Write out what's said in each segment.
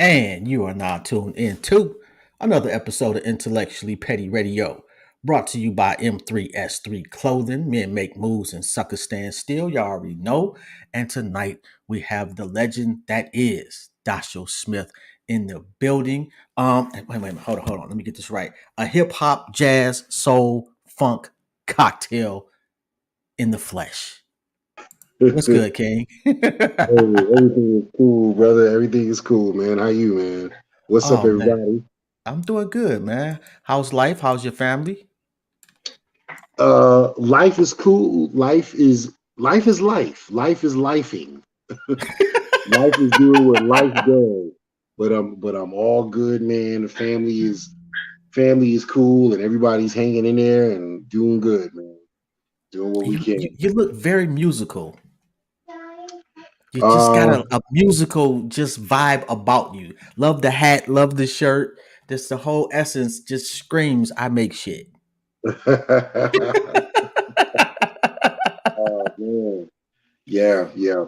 And you are now tuned into another episode of Intellectually Petty Radio, brought to you by M3S3 Clothing. Men make moves and suckers stand still. Y'all already know. And tonight we have the legend that is Dashill Smith in the building. Wait, hold on. Let me get this right. A hip hop, jazz, soul, funk cocktail in the flesh. What's Hey, good, King? everything is cool, brother. Everything is cool, man. How you, man? What's up, Oh man, everybody? I'm doing good, man. How's life? How's your family? Life is cool. Life is life. Life is lifing. Life is doing what life does. But I'm all good, man. The family is cool, and everybody's hanging in there and doing good, man. Doing what we can. You look very musical. You just got Uh, a musical just vibe about you. Love the hat, love the shirt. Just the whole essence just screams I make shit. oh man, yeah, yeah.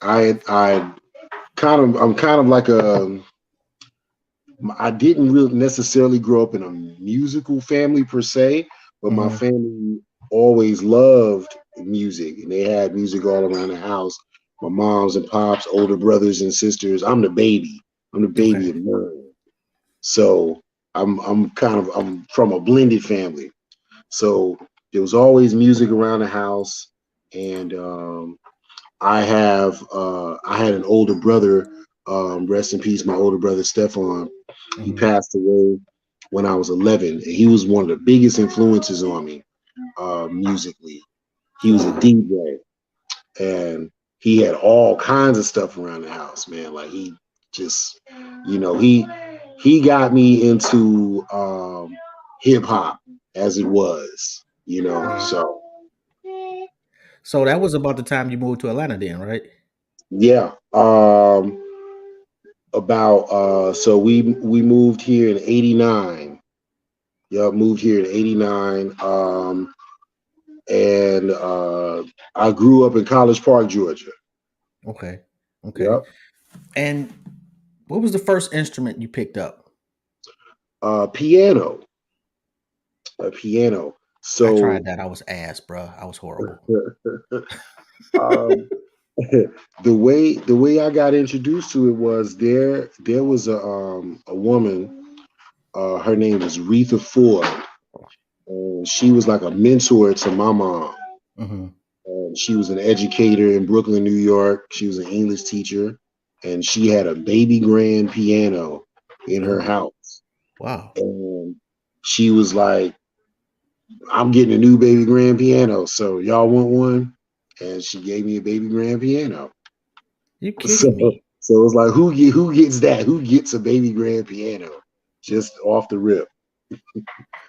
I I'm kind of like I didn't really necessarily grow up in a musical family per se, but my Mhm. family always loved music and they had music all around the house. My moms and pops, older brothers and sisters. I'm the baby. I'm the baby Okay. of nine. So I'm from a blended family. So there was always music around the house, and I had an older brother. Rest in peace, my older brother Stefan. He Mhm. passed away when I was 11, and he was one of the biggest influences on me musically. He was a Wow. DJ, and he had all kinds of stuff around the house, man. Like he just, he got me into hip hop as it was, Mhm. So So that was about the time you moved to Atlanta then, right? yeah. About so we moved here in '89. Yep, moved here in '89. And I grew up in College Park, Georgia. Okay. Okay. Yep. And what was the first instrument you picked up? Piano, a piano. I tried So that. I was ass, bro. I was horrible. um, the way I got introduced to it was there was a woman. Her name was Retha Ford, and she was like a mentor to my mom. Hmm. And she was an educator in Brooklyn, New York. She was an English teacher, and she had a baby grand piano in her Oh, house. wow. And she was like, "I'm getting a new baby grand piano, so y'all want one?" And she gave me a baby grand piano. You So, kidding me? so it was like, who gets that? Who gets a baby grand piano? Just off the rip.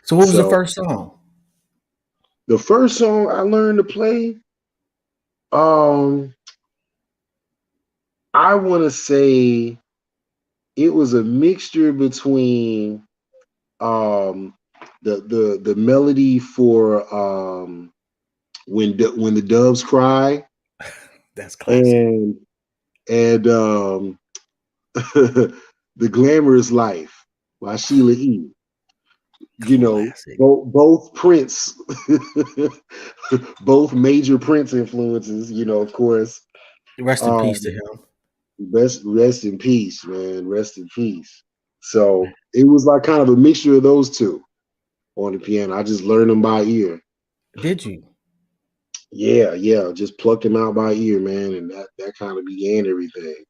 So what was the So first song? the first song I learned to play, um, I want to say it was a mixture between um the melody for when the doves cry That's classic. and the glamorous life by Sheila E. Classic. Both Prince, both major Prince influences. Of course. Rest in peace to Um, him. rest in peace, man. Rest in peace. So it was like kind of a mixture of those two on the piano. I just learned them by ear. Did you? Yeah, yeah. Just plucked them out by ear, man, and that kind of began everything.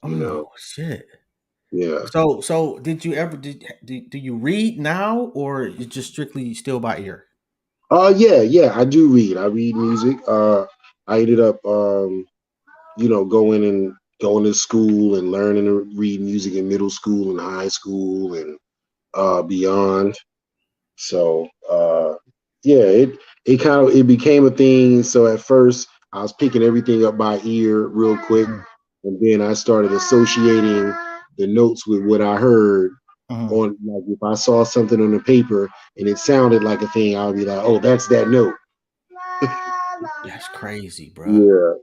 You know. Oh shit. Yeah. So did you ever do you read now or you just strictly still by ear? Yeah, yeah. I do read. I read music. I ended up going to school and learning to read music in middle school and high school and beyond. So yeah, it became a thing. So at first I was picking everything up by ear real quick, Mm. and then I started associating the notes with what I heard Mhm. on. Like if I saw something on the paper and it sounded like a thing, I would be like, oh, that's that note. That's crazy, bruh.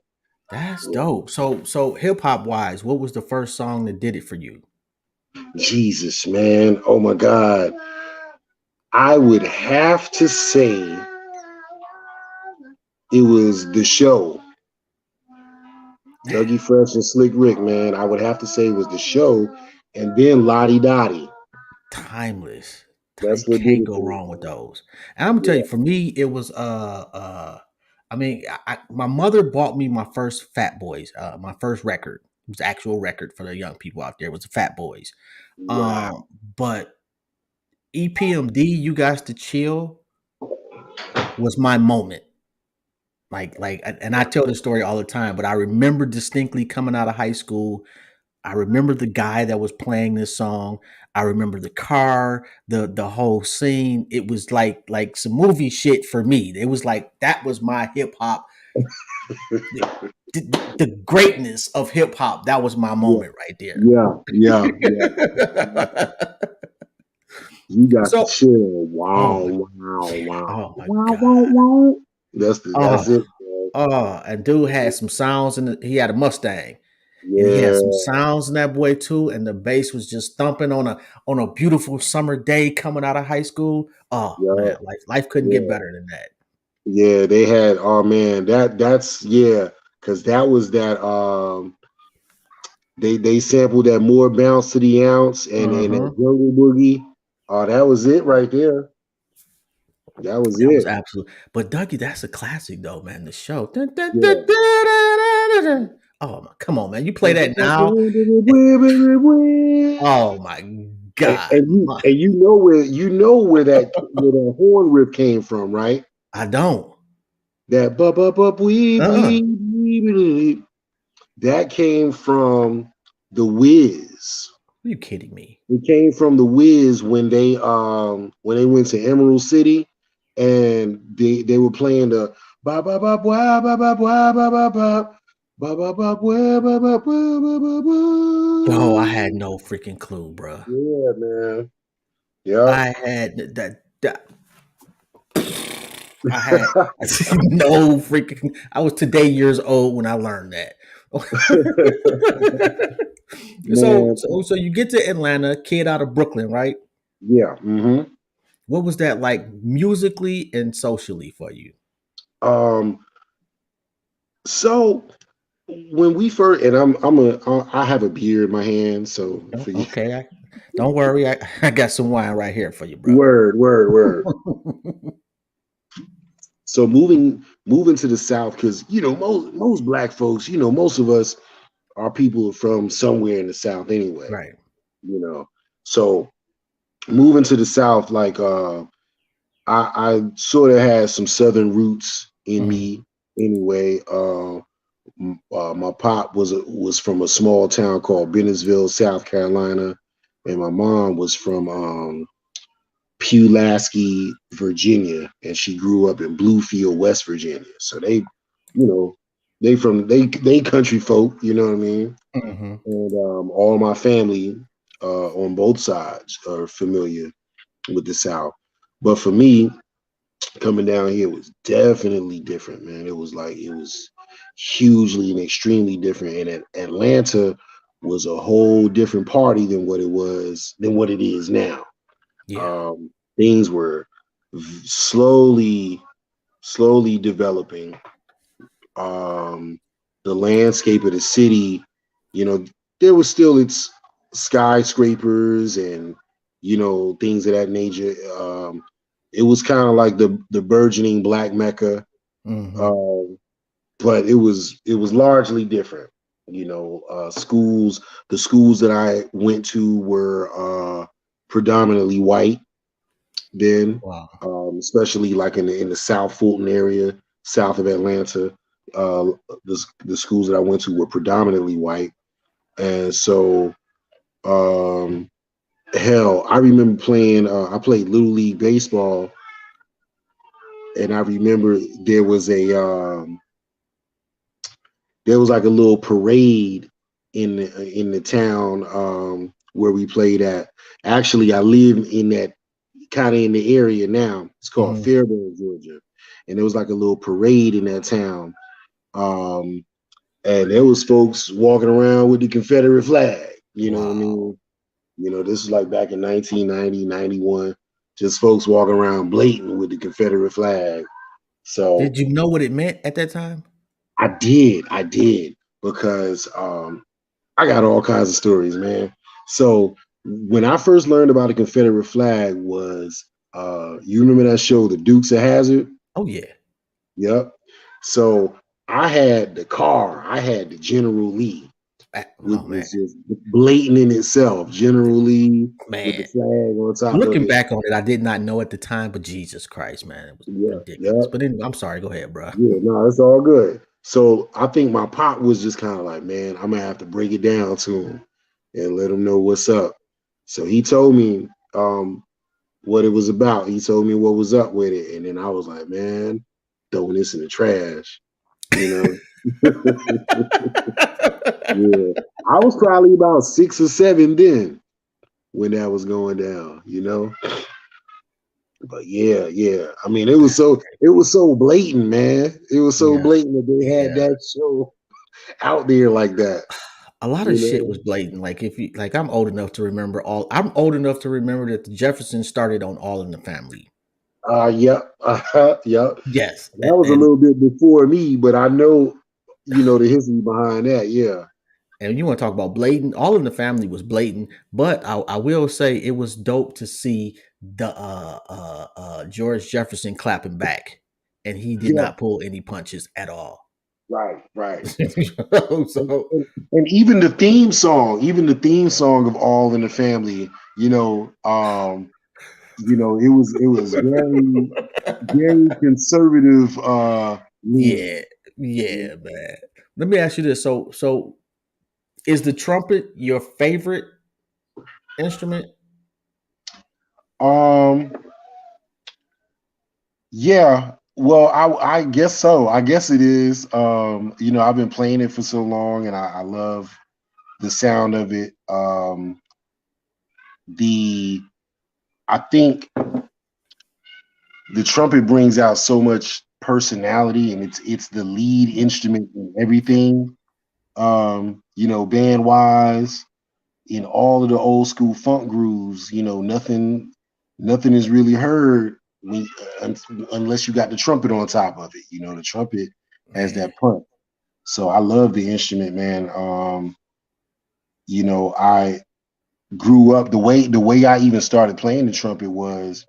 Yeah, That's dope. So hip hop wise, what was the first song that did it for you? Jesus, man. Oh my God. I would have to say it was the show. Man, Dougie Fresh and Slick Rick, man. I would have to say it was the show. And then Lottie Dottie. timeless. You That's what did can't it go for me, wrong with man. those. And I'm gonna tell Yeah. you, for me, it was I mean, my mother bought me my first Fat Boys, my first record. It was actual record for the young people out there. It was the Fat Boys. Wow. But EPMD, You Guys to Chill, was my moment. And I tell this story all the time, but I remember distinctly coming out of high school. I remember the guy that was playing this song. I remember the car, the whole scene. It was like some movie shit for me. It was like that was my hip hop, the greatness of hip hop. That was my Yeah. moment right there. Yeah. Yeah. Yeah. You got to So, chill. oh Wow. my, Wow. Wow. oh my Wow. god. Wow. Wow. That's Oh, it, man. and dude had some sounds he had a Mustang. And he had Yeah. some sounds in that boy too, and the bass was just thumping on a beautiful summer day coming out of high school. Oh Yeah. man, life couldn't get Yeah. better than that. Yeah. They had, oh man, that's yeah. Cause that was that they sampled that more bounce to the ounce and that Uh-huh. jungle boogie. Oh, that was it right there. That was That was it. absolute. But Dougie, that's a classic though, man. The show. Dun, dun, dun, Yeah. dun, dun, dun, dun, dun. Oh come on, man! You play that now. Oh my god, And you know where that horn riff came from, right? I don't. That bup bup bup Uh-uh. wee that came from the Wiz. Are you kidding me? It came from the Wiz when they went to Emerald City and they were playing the ba ba ba ba ba ba ba ba ba ba ba ba ba ba ba ba ba ba Bro, I ba. had no freaking clue, bro. Yeah, man. Yep. I had that I had no freaking. I was today years old when I learned that. so, Man, so, so you get to Atlanta, kid out of Brooklyn, right? yeah. What was that like musically and socially for you? Um, so when we first, and I have a beer in my hand, so forget. Okay, don't worry. I got some wine right here for you, brother. Word, word, word. So moving to the South, because most black folks, most of us are people from somewhere in the South anyway. Right. You know, so moving to the South, like I sort of had some Southern roots in Mhm. me anyway. My pop was from a small town called Bennettsville, South Carolina, and my mom was from Pulaski, Virginia, and she grew up in Bluefield, West Virginia. So you know, they country folk, you know what I mean? Mhm. And all my family on both sides are familiar with the South. But for me, coming down here was definitely different, man. It was hugely and extremely different. And Atlanta was a whole different party than what it is now. Yeah. Things were slowly developing. Um, the landscape of the city, you know, there was still its skyscrapers and things of that nature. It was kind of like the burgeoning Black Mecca, Mhm. um, but it was largely different. The schools that I went to were predominantly white then, Wow. especially like in the South Fulton area, south of Atlanta. The schools that I went to were predominantly white, and so um, hell, I remember playing. I played little league baseball, and I remember there was like a little parade in the town where we played at. Actually, I live in that kind of in the area now. It's called Mhm. Fairburn, Georgia, and there was like a little parade in that town. Um, and there was folks walking around with the Confederate flag. You know what I Wow. mean? This is like back in 1990, 91. Just folks walking around blatant with the Confederate flag. So Did you know what it meant at that time? I did, because I got all kinds of stories, man. So when I first learned about the Confederate flag was, you remember that show, The Dukes of Hazzard? Oh yeah. Yep. So I had the car, I had the General Lee, which Oh man, was just blatant in itself. General Lee with the man. flag on top of Looking it. back on it, I did not know at the time, but Jesus Christ, man, it was Yeah, ridiculous. yeah, But anyway, I'm sorry. Go ahead, bro. yeah. No, it's all good. So I think my pop was just kind of like, man, I'm gonna have to break it down to him and let him know what's up. So he told me what it was about. He told me what was up with it, and then I was like, man, throwing this in the trash, you know. Yeah, I was probably about 6 or 7 then when that was going down. But yeah, yeah. I mean, it was That's so blatant, man. It was so yeah, blatant that they had yeah. that show out there like that. A lot of You shit know? was blatant. Like if you like, I'm old enough to remember all. I'm old enough to remember that the Jeffersons started on All in the Family. Yep, yep. Yes, That was a and little bit before me, but I know, the history behind that. Yeah, and you want to talk about blatant? All in the Family was blatant, but I will say it was dope to see the George Jefferson clapping back, and he did yeah, not pull any punches at all. right, right. And, So and even the theme song of All in the Family, it was very, very conservative. Leaning. yeah, yeah, man. Let me ask you this: so is the trumpet your favorite instrument? Um, yeah. Well, I guess so. I guess it is. I've been playing it for so long, and I love the sound of it. The I think the trumpet brings out so much personality, and it's the lead instrument in everything. Band wise, in all of the old school funk grooves, nothing is really heard unless you got the trumpet on top of it. The trumpet has Man, that punch. So I love the instrument, man. I grew up the way I even started playing the trumpet was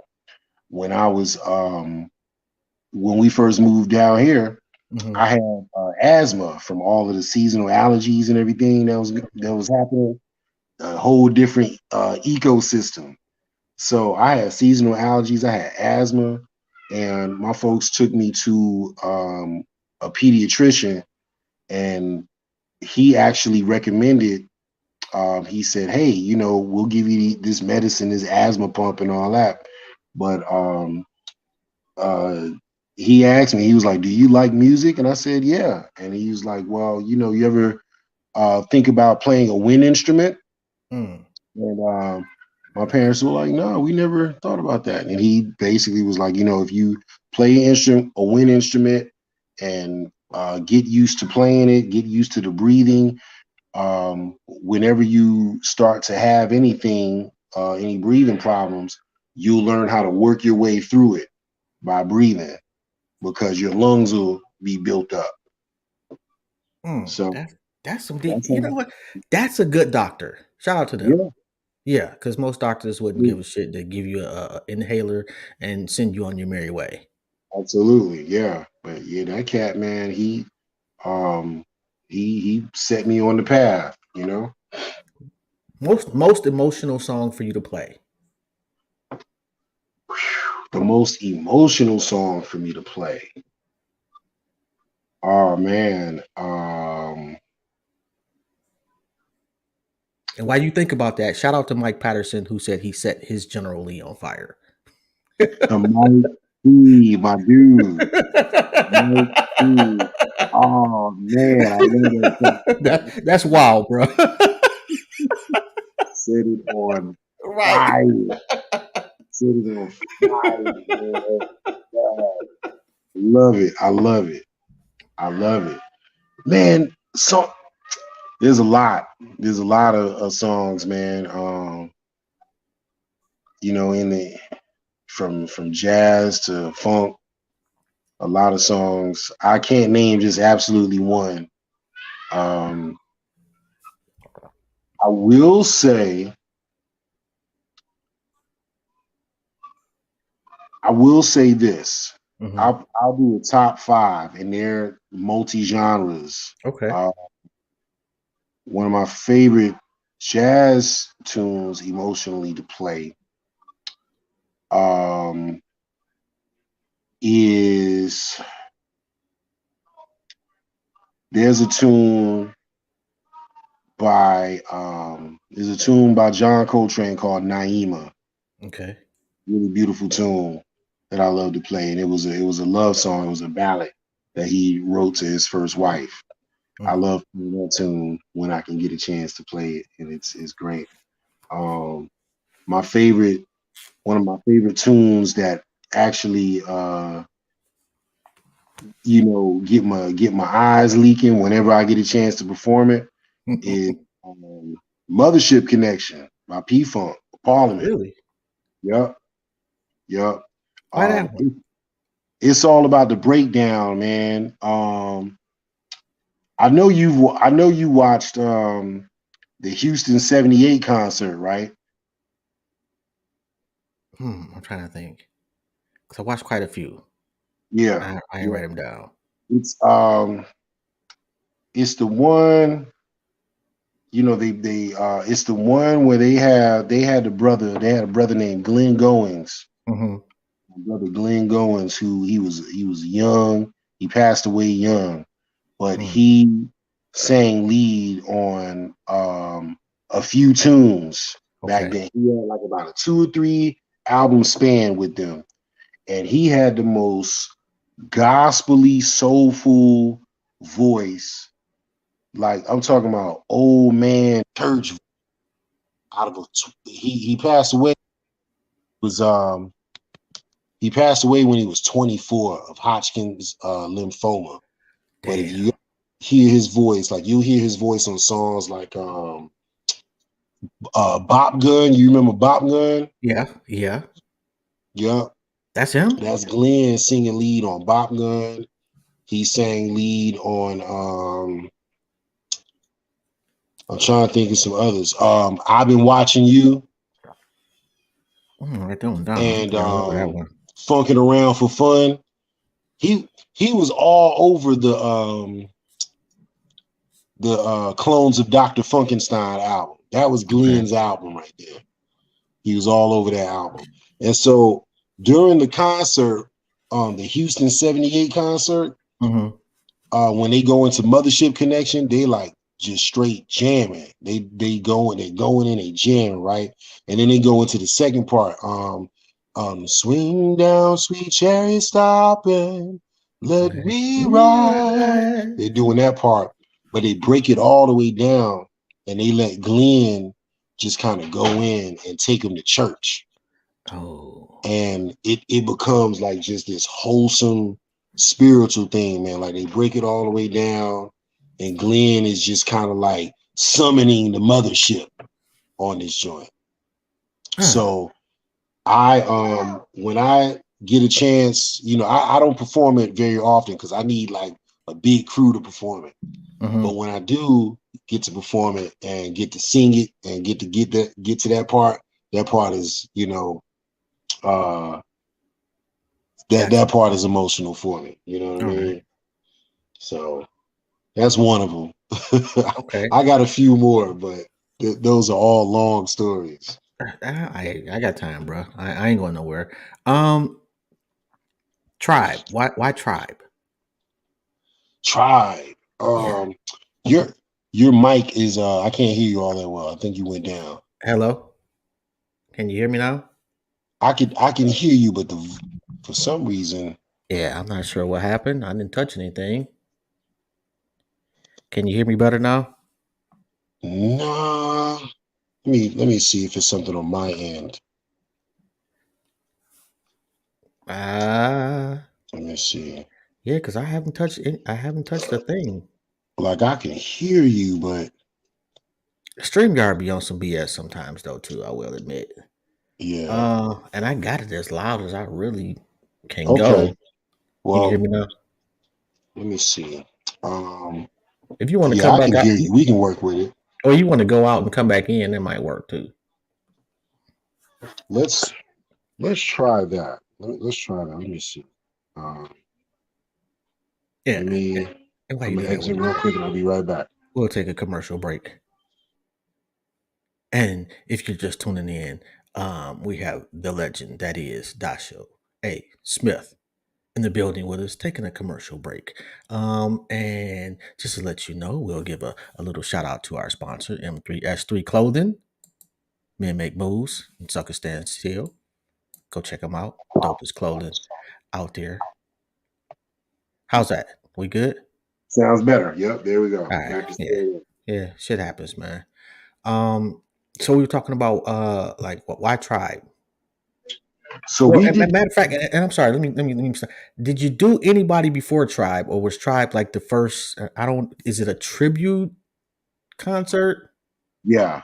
when I was when we first moved down here. hmm I had asthma from all of the seasonal allergies and everything that was happening. A whole different ecosystem. So I had seasonal allergies, I had asthma, and my folks took me to a pediatrician, and he actually recommended. He said, "Hey, we'll give you this medicine, this asthma pump, and all that." But uh, he asked me, he was like, "Do you like music?" And I said, "Yeah." And he was like, "Well, you ever think about playing a wind instrument?" mm, And my parents were like, "No, we never thought about that." And he basically was like, "If you play an instrument, a wind instrument, and get used to playing it, get used to the breathing. Whenever you start to have any breathing problems, you'll learn how to work your way through it by breathing because your lungs will be built up." So that's some deep. that's You how, know what? That's a good doctor. Shout out to them. yeah, Yeah, because most doctors wouldn't give a shit. They give you a inhaler and send you on your merry way. absolutely, yeah. But yeah, that cat, man, um he set me on the path. Most emotional song for you to play. The most emotional song for me to play. Oh man. And while you think about that, shout out to Mike Patterson who said he set his General Lee on fire. The Mike P, my dude. Mike P. Oh man, I love that song. That's wild, bro. Set it on Right. fire. Set it on fire, man. God, love it. I love it. I love it. Man, So there's a lot. There's a lot of songs, man. In the from jazz to funk, a lot of songs. I can't name just absolutely one. Um, I will say, I will say this. Hmm. I'll do a top five, and they're multi genres. Okay. Uh, one of my favorite jazz tunes emotionally to play um, is there's a tune there's a tune by John Coltrane called Naima. Okay. Really beautiful tune that I love to play, and it was a love song. It was a ballad that he wrote to his first wife. I Mm. love playing that tune when I can get a chance to play it, and it's great. Um, my favorite, one of my favorite tunes that actually, get my eyes leaking whenever I get a chance to perform it is um, "Mothership Connection" by P Funk Parliament. Really? Yep, yep. Why that one? It's all about the breakdown, man. I know you watched the Houston '78 concert, right? I'm trying to think. Cause I watched quite a few. Yeah, I ain't yeah. write them down. It's it's the one, it's the one where they had a brother named Glenn Goings. Hmm. My brother Glenn Goings, who he was young, he passed away young, but Mm. he sang lead on a few tunes back Okay. then. He had like about a 2 or 3 album span with them, and he had the most gospely, soulful voice. Like I'm talking about old man church out of he passed away was he passed away when he was 24 of Hodgkin's lymphoma. But if Damn. you hear his voice, like you'll hear his voice on songs like Bop Gun. You remember Bop Gun? Yeah. Yeah. Yeah. That's him. That's Glenn singing lead on Bop Gun. He sang lead on I'm trying to think of some others. I've been watching you Write that one down. I'm and trying to remember that one. Funkin' Around for Fun. He was all over the Clones of Dr. Funkenstein album. That was Okay. Glenn's album right there. He was all over that album. And so during the concert, the Houston '78 concert, Hmm. when they go into Mothership Connection, they like just straight jamming. They going in, they jamming, right? And then they go into the second part. Swing down, sweet chariot, stopping, let Let me me ride. ride. They're doing that part, but they break it all the way down, and they let Glenn just kind of go in and take him to church, Oh. and it becomes like just this wholesome spiritual thing, man. Like they break it all the way down, and Glenn is just kind of like summoning the mothership on this joint. Huh. So I when I get a chance, I don't perform it very often because I need like a big crew to perform it. But Hmm. when I do get to perform it and get to sing it and get to that part is, uh that Gotcha. part is emotional for me. You know what I All right. mean? So that's one of them. Okay. I got a few more, but those are all long stories. I got time, bro. I ain't going nowhere. Um, Tribe. Why Tribe? Try. Yeah. Your your mic is I can't hear you all that well. I think you went down. Hello. Can you hear me now? I can hear you, but for some reason, Yeah, I'm not sure what happened. I didn't touch anything. Can you hear me better now? nah. Let me see if it's something on my end. Ah, Let me see. yeah, because I haven't touched the thing. Like I can hear you, but StreamYard be on some BS sometimes though too, I will admit. yeah. And I got it as loud as I really can go. Okay. You can hear Well, me now? let me see. Um, If you want to yeah, come I back can out, hear you. We can work with it. or you want to go out and come back in, that might work too. Let's let's try that. Let's try that. Let me see. Um, Yeah. let me. And while I'm you gonna do that, exit real quick, and I'll be right back. we'll take a commercial break. And if you're just tuning in, we have the legend that is Dashill A. Smith in the building with us, taking a commercial break. And just to let you know, we'll give a little shout out to our sponsor, M3S3 Clothing. Men make moves and suckers stand still. Go check them out. Dopest clothing out there. How's that? We good? Sounds better. Yep. There we go. All right. Back to Yeah. stereo. Yeah. Shit happens, man. Um, so we were talking about like what why tribe? So Well, we and did. matter of fact, and I'm sorry. Let me. Start. Did you do anybody before Tribe, or was Tribe like the first? I don't. Is it a tribute concert? Yeah.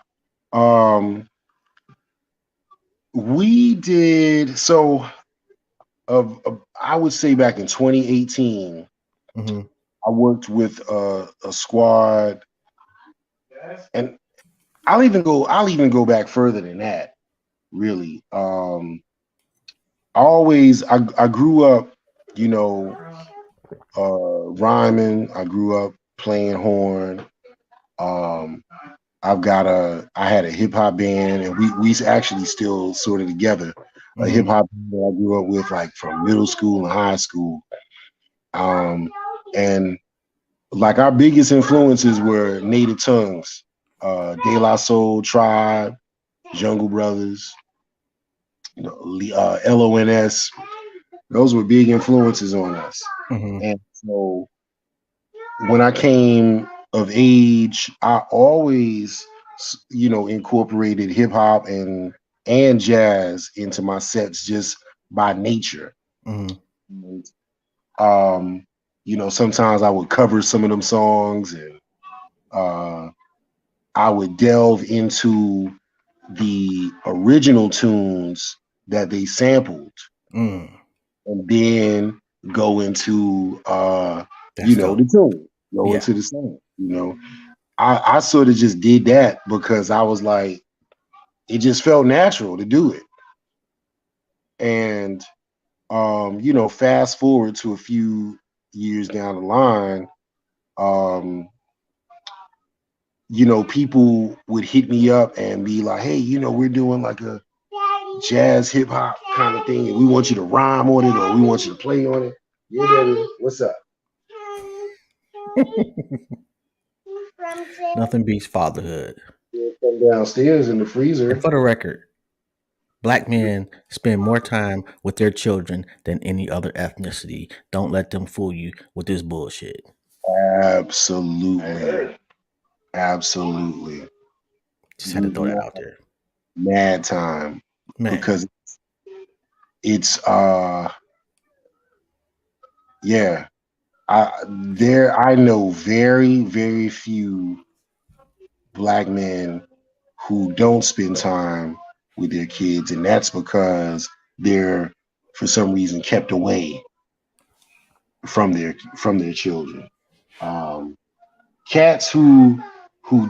Um, we did. So of I would say back in 2018, Mm-hmm. I worked with a squad, and I'll even go back further than that. Really, I grew up, you know, rhyming. I grew up playing horn. Um, I had a hip hop band, and we actually still sort of together. A hip Mm-hmm. hop band that I grew up with, like from middle school and high school. And like our biggest influences were Native Tongues, De La Soul, Tribe, Jungle Brothers, LONS. Those were big influences on us. Mm-hmm. And so when I came of age, I always, incorporated hip hop and jazz into my sets just by nature. Mm-hmm. And, sometimes I would cover some of them songs, and uh, I would delve into the original tunes that they sampled, Mm. and then go into That's the dope. tune, go Yeah. into the song. I sort of just did that because I was like, it just felt natural to do it. And fast forward to a few years down the line, um, people would hit me up and be like, hey, we're doing like a jazz hip hop kind of thing, and we want you to rhyme on it, or we want you to play on it. Yeah, baby. What's up? Nothing beats fatherhood. Come downstairs in the And freezer. for the record, black men spend more time with their children than any other ethnicity. Don't let them fool you with this bullshit. Absolutely. Absolutely. Just had to throw that Mad, out there. mad time, Man, because it's yeah. I know very, very few black men who don't spend time with their kids, and that's because they're for some reason kept away from their children. Um, Cats who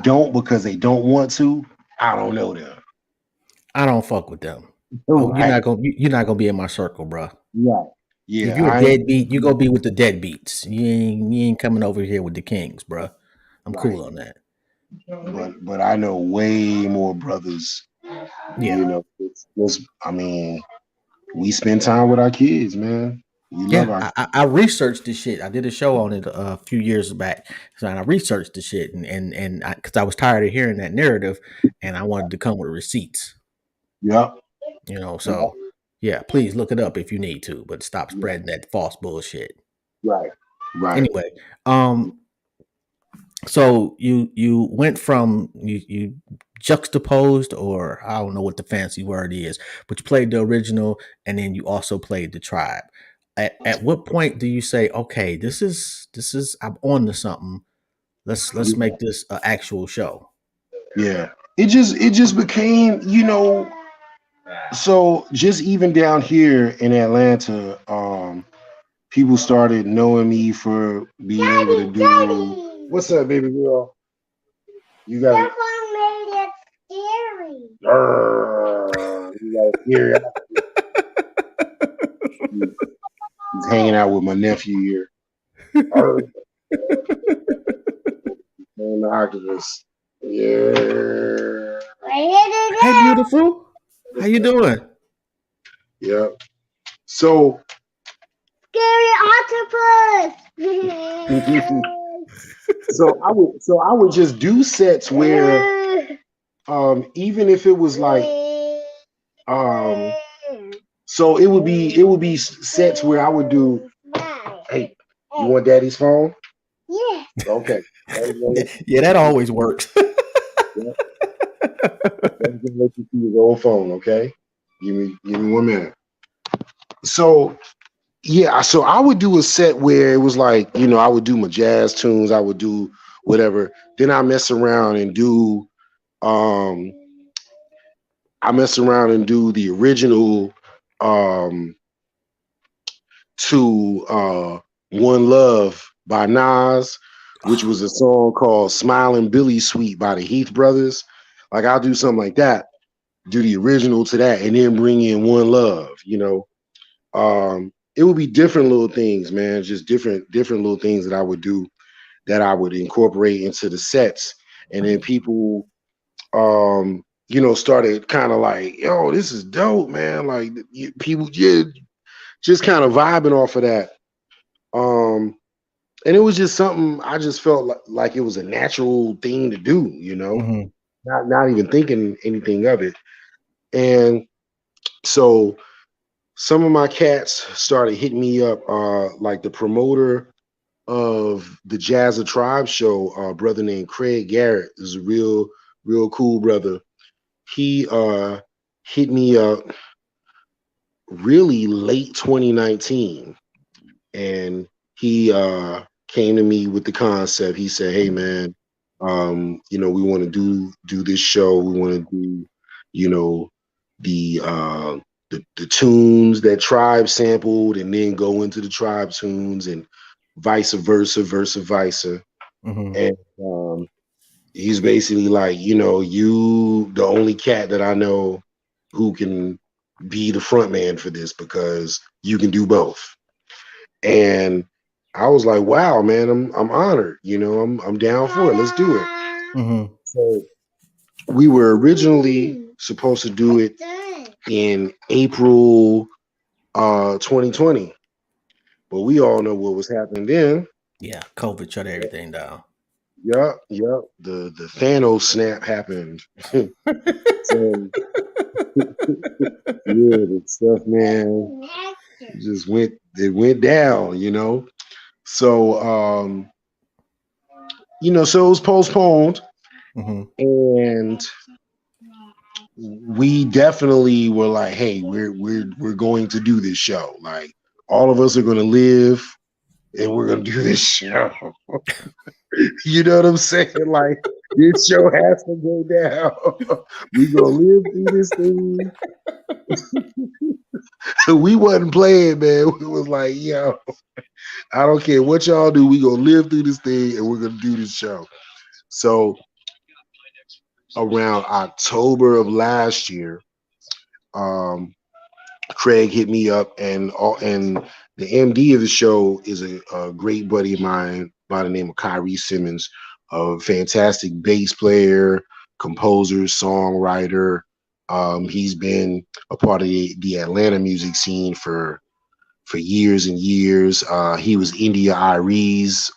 don't because they don't want to, I don't know them. I don't fuck with them. Oh, Right. you're not gonna be in my circle, bro. Yeah. If Yeah. you a I deadbeat, you go be with the deadbeats. You ain't coming over here with the kings, bro. I'm right. cool on that. But I know way more brothers. Yeah, It's just, I mean, we spend time with our kids, man. We love yeah. our I researched this shit. I did a show on it a few years back, so I researched the shit and because I was tired of hearing that narrative, and I wanted to come with receipts. Yep. Yep. So yeah, please look it up if you need to, but stop Yep. spreading that false bullshit. Right. Right. Anyway, um, so you went from you juxtaposed, or I don't know what the fancy word is, but you played the original and then you also played the tribe. At what point do you say, okay, this is I'm on to something? Let's make this an actual show. Yeah. It just became, so just even down here in Atlanta, people started knowing me for being able to do. What's up, baby girl? You got it. Made it scary. You got a scary. He's hanging out with my nephew here. Arr, and the octopus. Yeah. Hey, beautiful. How you doing? Yep. So Scary octopus. so I would just do sets where even if it was like um so it would be sets where I would do, hey, you want daddy's phone? Yeah. Okay. Yeah, that always works. Yeah, let me let you see his old phone, okay? Give me 1 minute. So yeah, so I would do a set where it was like, I would do my jazz tunes, I would do whatever. Then um I mess around and do the original um to One Love by Nas, which was a song called Smiling Billy Sweet by the Heath Brothers. Like I'll do something like that, do the original to that, and then bring in One Love. It would be different little things, man. Just different little things that I would do that I would incorporate into the sets. And then people started kind of like, yo, this is dope, man. Like people just kind of vibing off of that. Um, and it was just something I just felt like it was a natural thing to do. Hmm. Not even thinking anything of it. And so some of my cats started hitting me up, like the promoter of the Jazz a Tribe show, brother named Craig Garrett is a real cool brother. He hit me up really late 2019, and he came to me with the concept. He said, "Hey man, we want to do this show. We want to do, you know, the the tunes that Tribe sampled, and then go into the Tribe tunes, and vice versa, versa." Hmm. And he's basically like, you the only cat that I know who can be the front man for this because you can do both. And I was like, wow, man, I'm honored. I'm down for it. Let's do it. Hmm. So we were originally supposed to do it in April 2020, but we all know what was happening then. Yeah, COVID shut everything down. Yup. The Thanos snap happened. So yeah, the stuff, man, it went down. So so it was postponed, Hmm. and we definitely were like, hey, we're going to do this show. Like all of us are gonna live and we're gonna do this show. You know what I'm saying? Like this show has to go down. We gonna live through this thing. We wasn't playing, man. We was like, yo, I don't care what y'all do. We gonna live through this thing and we're gonna do this show. So around October of last year, um, Craig hit me up, and the MD of the show is a great buddy of mine by the name of Kyrie Simmons, a fantastic bass player, composer, songwriter. He's been a part of the Atlanta music scene for years and years. He was India Irie's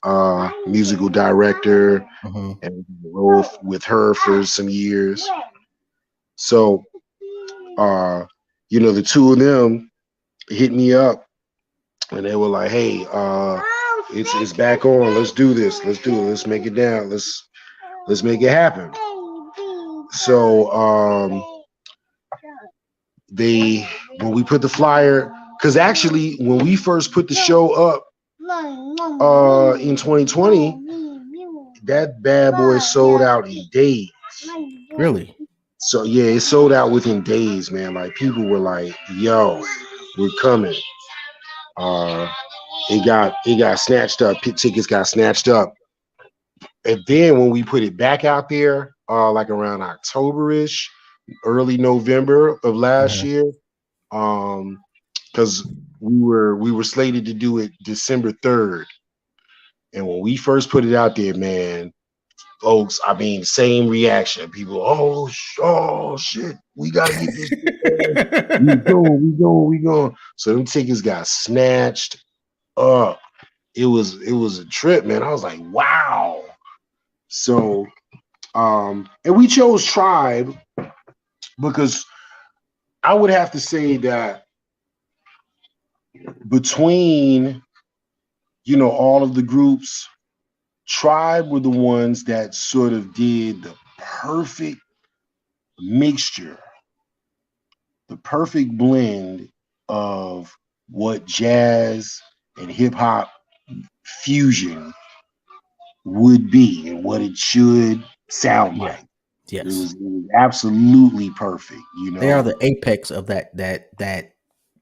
musical director Hmm. and role with her for some years. So, the two of them hit me up and they were like, "Hey, it's back on. Let's do this. Let's do it. Let's make it down. Let's make it happen." So, they when we put the flyer, because actually when we first put the show up in 2020, that bad boy sold out in days. Really? So yeah, it sold out within days, man. Like people were like, "Yo, we're coming." Uh, it got snatched up. Pit tickets got snatched up, and then when we put it back out there, like around October-ish, early November of last Uh-huh. year, because we were slated to do it December 3rd, and when we first put it out there, man, folks, I mean, same reaction. People, oh shit, we gotta get this shit, man. We going. So them tickets got snatched up. It was a trip, man. I was like, wow. So, and we chose Tribe because I would have to say that between all of the groups, Tribe were the ones that sort of did the perfect mixture, the perfect blend of what jazz and hip hop fusion would be and what it should sound Yeah. like. It Yes. was, it was absolutely perfect, They are the apex of that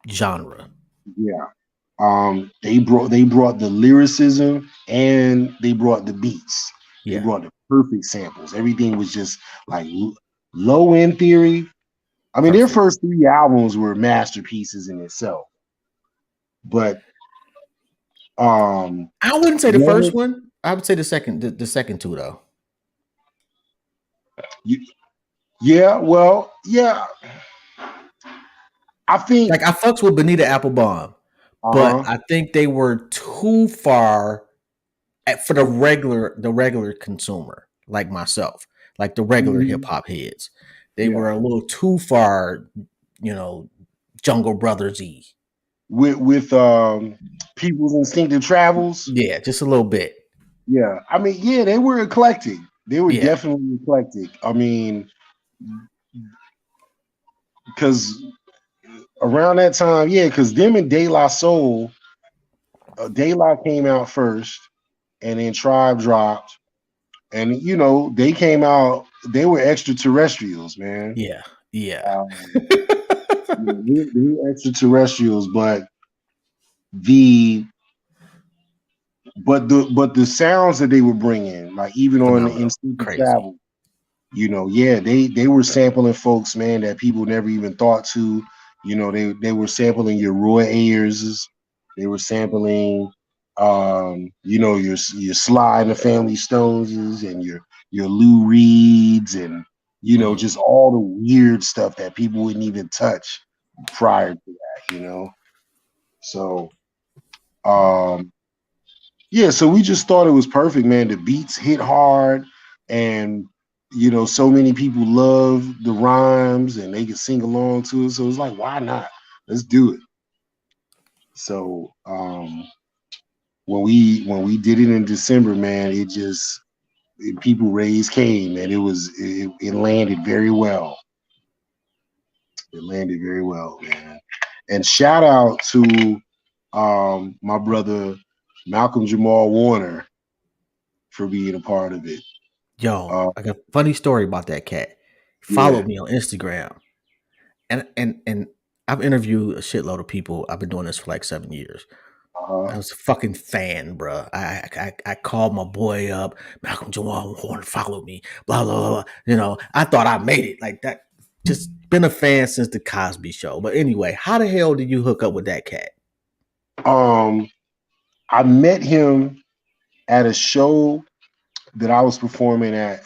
genre. Yeah. They brought the lyricism and they brought the beats. They Yeah. brought the perfect samples. Everything was just like low end theory. I mean, their Perfect. first three albums were masterpieces in itself. But I wouldn't say the Low- first one. I would say the second two though. y- yeah, well, yeah. I think Like I fucks with Benita Applebaum, but uh-huh. I think they were too far for the regular consumer like myself, like the regular hip Mhm. hop heads. They Yeah. were a little too far, you know, Jungle Brothers y. With People's Instinctive Travels. Yeah, just a little bit. Yeah. I mean, yeah, they were eclectic. They were Yeah, definitely eclectic. I mean, because around that time, yeah, because them and De La Soul, De La came out first, and then Tribe dropped, and they came out. They were extraterrestrials, man. yeah, yeah. Um, they were extraterrestrials, the but the sounds that they were bringing, like even on the Phenomenal, Instinct of crazy. Travel, yeah, they were sampling folks, man, that people never even thought to. They were sampling your Roy Ayers, they were sampling, your Sly and the Family Stoneses, and your Lou Reeds, and Mm. just all the weird stuff that people wouldn't even touch prior to that. So, um, yeah, so we just thought it was perfect, man. The beats hit hard, and so many people love the rhymes, and they could sing along to it. So it's like, why not? Let's do it. So when we did it in December, man, people raised Cain, and it landed very well. It landed very well, man. And shout out to my brother Malcolm Jamal Warner for being a part of it. Yo, Uh, I got a funny story about that cat. He yeah. followed me on Instagram, and I've interviewed a shitload of people. I've been doing this for like 7 years. Uh-huh. I was a fucking fan, bro. I called my boy up, Malcolm Jamal-Warner followed me, blah, blah, blah, blah. I thought I made it like that. Just been a fan since the Cosby Show. But anyway, how the hell did you hook up with that cat? Um, I met him at a show that I was performing at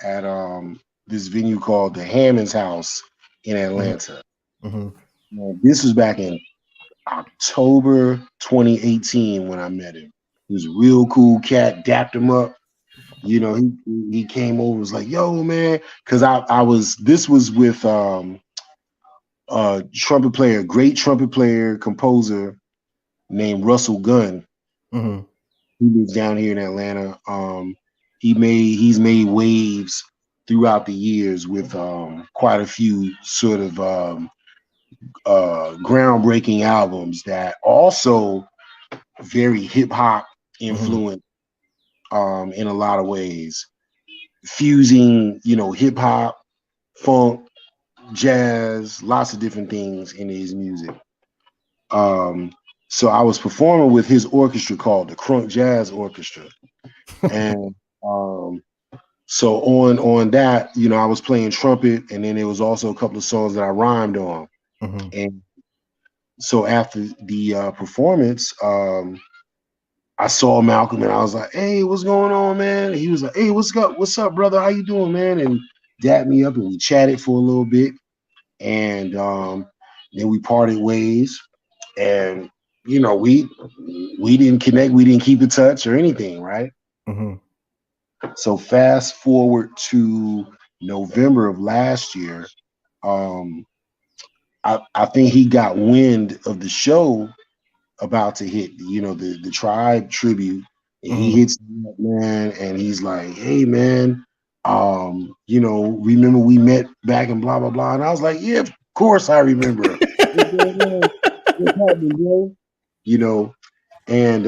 this venue called the Hammond's House in Mhm, Atlanta. mhm. This was back in October 2018 when I met him. He was a real cool cat, dapped him up. He came over, was like, "Yo, man," because I was this was with trumpet player, great trumpet player, composer named Russell Gunn. Mhm. He lives down here in Atlanta. He's made waves throughout the years with quite a few sort of groundbreaking albums that also very hip hop Mhm. influenced in a lot of ways. fusing, hip hop, funk, jazz, lots of different things in his music. Um, so I was performing with his orchestra called the Crunk Jazz Orchestra, and so on that, I was playing trumpet, and then there was also a couple of songs that I rhymed on. Hmm. And so after the performance, I saw Malcolm, and I was like, "Hey, what's going on, man?" And he was like, "Hey, what's up, brother? How you doing, man?" And dapped me up, and we chatted for a little bit, and then we parted ways. And we didn't connect, we didn't keep in touch or anything, right? Hmm. So fast forward to November of last year, um, I think he got wind of the show about to hit, the tribe tribute, and he Hmm. hits me up, man, and he's like, "Hey, man, remember we met back in blah blah blah," and I was like, "Yeah, of course I remember. What's going on? What's happening, bro?" You know, and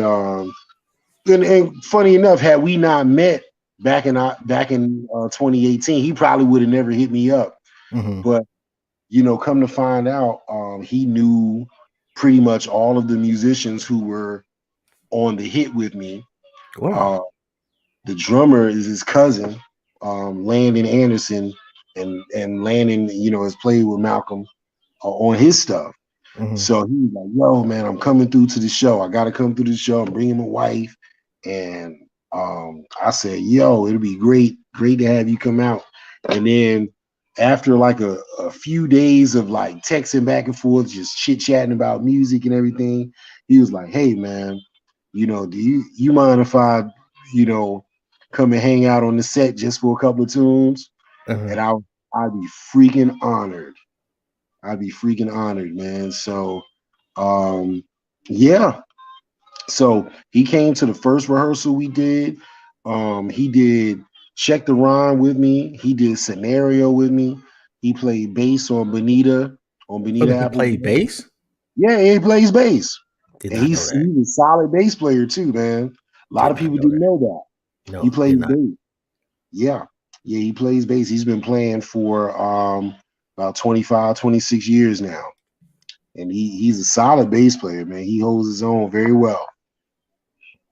funny enough, had we not met back in 2018, he probably would have never hit me up. Hmm. But come to find out, he knew pretty much all of the musicians who were on the hit with me. Wow. Uh, the drummer is his cousin, Landon Anderson, and Landon, has played with Malcolm on his stuff. Hmm. So he was like, "Yo, man, I'm coming through to the show. I got to come through the show. I'm bringing my wife." And I said, "Yo, it'll be great to have you come out." And then after like a few days of like texting back and forth, just chit chatting about music and everything, he was like, "Hey, man, do you mind if I, you know, come and hang out on the set just for a couple of tunes?" Uh-huh. And I'd be freaking honored. I'd be freaking honored, man. So, um, yeah. So he came to the first rehearsal we did. He did Check the Rhyme with me. He did Scenario with me. He played bass on Oh, Bonita he played Apple's. bass? Yeah, he plays bass, Did and not know that. he's a solid bass player too, man. A lot Did of not people know didn't that. know that he No, plays did not. bass. Yeah, yeah, he plays bass. He's been playing for about 25, 26 years now, and he's a solid bass player, man. He holds his own very well.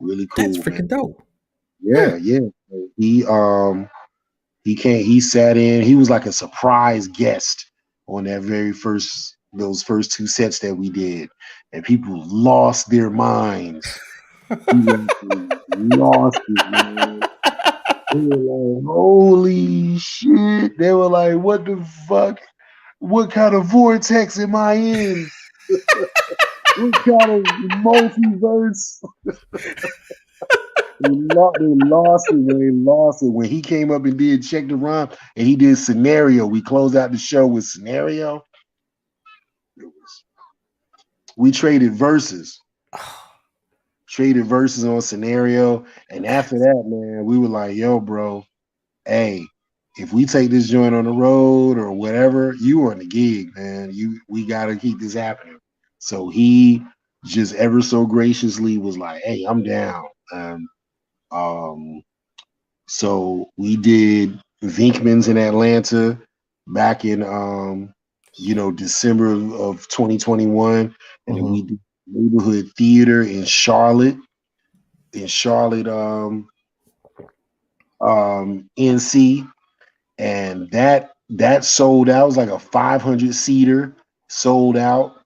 Really That's cool, man. freaking dope. Huh. Yeah, yeah. He came. He sat in. He was like a surprise guest on that very first those first two sets that we did, and people lost their minds. People lost it, man. They were like, "Holy shit!" They were like, "What the fuck? What kind of vortex am I in? What kind of multiverse?" They lost it, man. They lost it when he came up and did Check the Rhyme, and he did Scenario. We closed out the show with Scenario. We traded verses on Scenario, and after that, man, we were like, "Yo, bro, hey, if we take this joint on the road or whatever, you on the gig, man. We gotta keep this happening." So he just ever so graciously was like, "Hey, I'm down." Um, So we did Vinkman's in Atlanta back in December of 2021, and then Hmm. we did neighborhood theater in Charlotte, NC, and that sold out. It was like a 500 seater, sold out.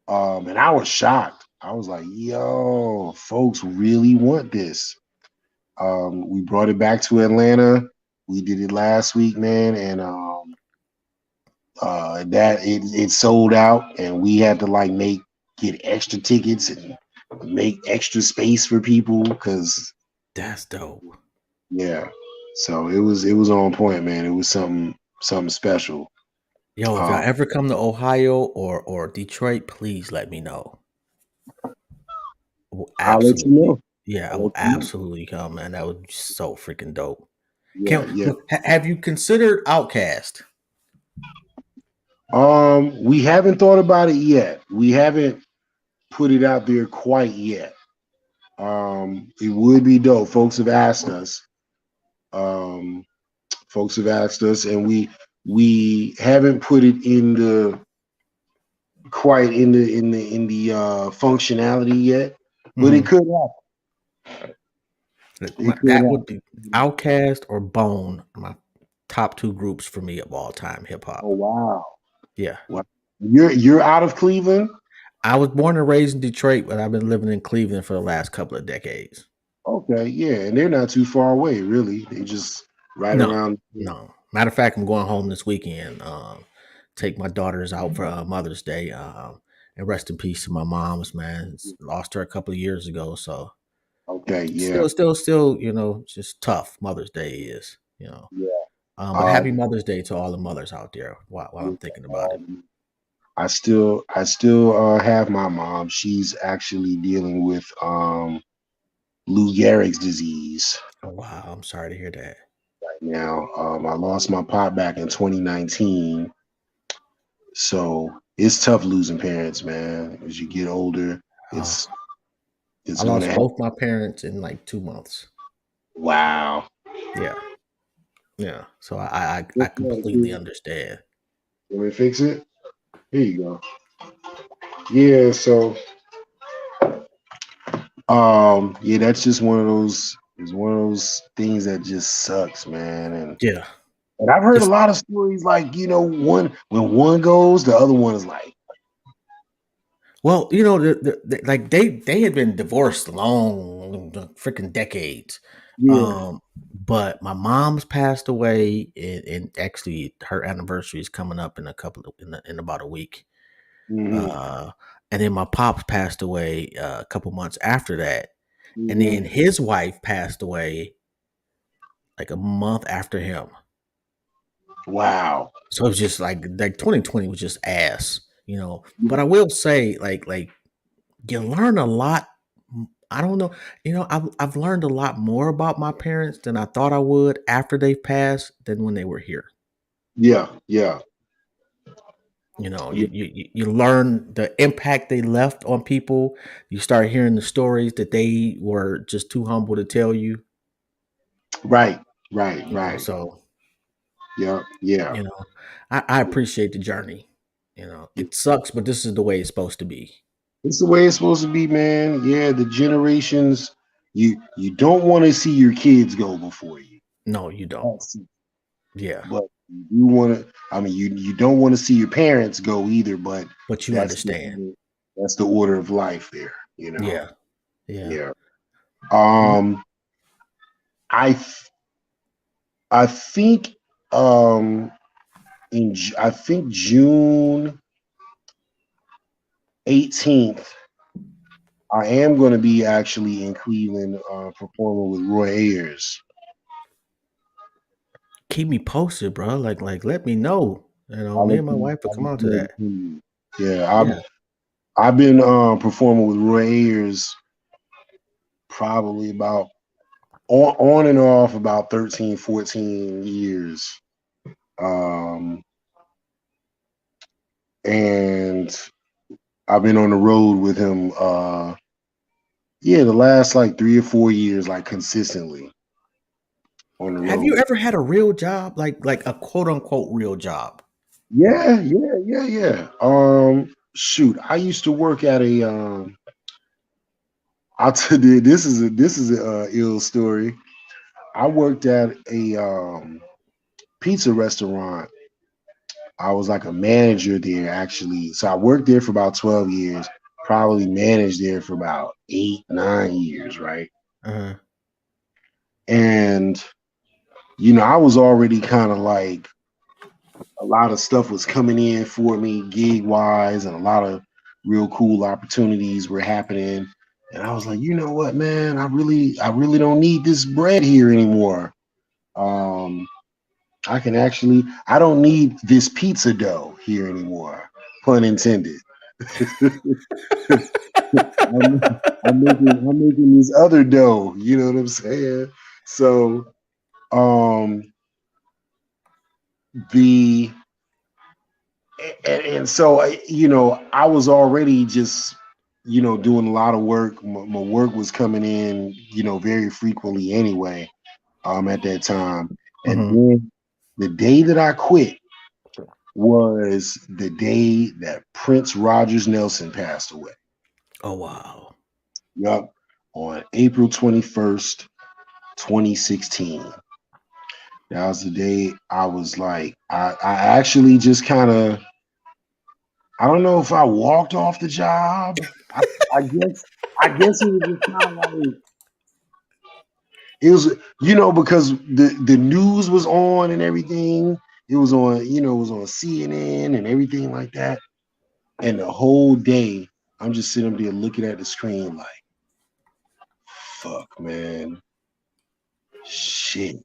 And I was shocked. I was like, "Yo, folks really want this." We brought it back to Atlanta. We did it last week, man, and that it sold out, and we had to like get extra tickets and make extra space for people because That's dope. yeah. So it was on point, man. It was something special. Yo, if y'all Um, ever come to Ohio or Detroit, please let me know. I will I'll let you absolutely. know. Yeah, I I'll will let you know. absolutely come, man. That would be so freaking dope. Yeah, yeah. Have you considered Outcast? We haven't thought about it yet. We haven't put it out there quite yet. It would be dope. Folks have asked us. Um, Folks have asked us, and we haven't put it in the quite in the functionality yet, but it Hmm. could happen. It could That would be happen. Outkast or Bone, my top two groups for me of all time hip Oh hop. wow. Yeah. Wow. You're out of Cleveland? I was born and raised in Detroit, but I've been living in Cleveland for the last couple of decades. Okay, yeah, and they're not too far away, really. They just right No, around. no. Matter of fact, I'm going home this weekend. Take my daughters out for Mother's Day. And rest in peace to my mom's man. Lost her a couple of years ago, so Okay, yeah, still, just tough. Mother's Day is. yeah. But happy Um, Mother's Day to all the mothers out there while I'm yeah, thinking about it. I still have my mom. She's actually dealing with Lou Gehrig's disease Oh wow, I'm sorry to hear that. right now. I lost my pop back in 2019, so it's tough losing parents, man. As you get older, Uh, it's it's I gonna lost happen. both my parents in like 2 months. Wow. Yeah, yeah. So I What's wrong, completely dude? understand. Let me fix it. Here you go. Yeah, so yeah, that's just one of those it's one of those things that just sucks, man. Yeah. And I've heard a It's lot of stories like, one when one goes, the other one is like, Well, like they had been divorced long, freaking decades. yeah, But my mom's passed away, and actually her anniversary is coming up in in about a week. hmm Uh, and then my pops passed away a couple months after that, and then hmm his wife passed away like a month after him. wow. So it was just like 2020 was just ass. But I will say, like you learn a lot. I don't know. I've learned a lot more about my parents than I thought I would after they passed than when they were here. Yeah, yeah, You, yeah. you learn the impact they left on people. You start hearing the stories that they were just too humble to tell you. Right, right, right. So Yeah, yeah. you know, I appreciate the journey. It sucks, but this is the way it's supposed to be. It's the way it's supposed to be, man. Yeah, the generations you don't want to see your kids go before you. No, you don't. That's Yeah, But you want to. I mean, you don't want to see your parents go either. But but you that's understand. that's the order of life there. Yeah, yeah. Yeah. Um. I th- I think I think June 18th. I am going to be actually in Cleveland performing with Roy Ayers. Keep me posted, bro. Like let me know. I'll Me let and my you. wife will I'll come let out you to know the that. preview. Yeah, Yeah. I've been performing with Roy Ayers probably about on and off about 13, 14 years. Um, and I've been on the road with him, yeah, the last like 3 or 4 years, like consistently on the Have you road. ever had a real job, like a quote unquote real job? Yeah, yeah, yeah, yeah. Shoot, I used to work at a, I'll tell you, this is a ill story. I worked at a pizza restaurant. I was like a manager there actually. So I worked there for about 12 years, probably managed there for about 8, 9 years, right? Uh-huh. And, I was already kind of like a lot of stuff was coming in for me gig wise, and a lot of real cool opportunities were happening. And I was like, you know what, man, I really don't need this bread here anymore. Um, I don't need this pizza dough here anymore, pun intended. I'm making this other dough. You know what I'm saying? So um the and so I was already just doing a lot of work. My work was coming in very frequently anyway. at that time. And Hmm. then the day that I quit was the day that Prince Rogers Nelson passed away. Oh wow. Yup. On April 21st, 2016. That was the day I was like, I actually just kind of, I don't know if I walked off the job. I, I guess I guess it was just kind of like it was, because the news was on and everything. It was on, it was on CNN and everything like that. And the whole day, I'm just sitting up there looking at the screen like, fuck, man, shit.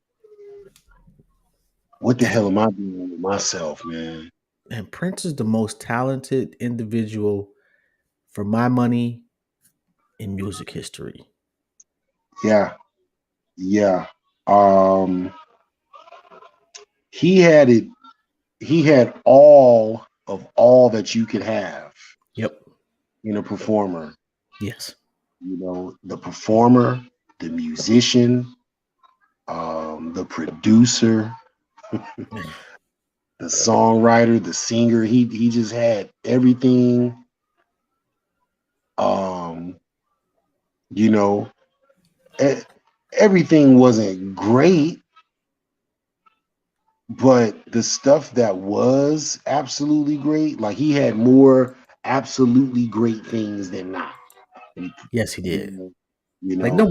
What the hell am I doing with myself, man? And Prince is the most talented individual, for my money, in music history. Yeah, yeah. Um, he had it. He had all of all that you could have Yep. in a performer. Yes. The performer, the musician, the producer, the songwriter, the singer. He just had everything. Um, you know, e- everything wasn't great, but the stuff that was absolutely great, like he had more absolutely great things than not. And, Yes, he you did. know, you Like know,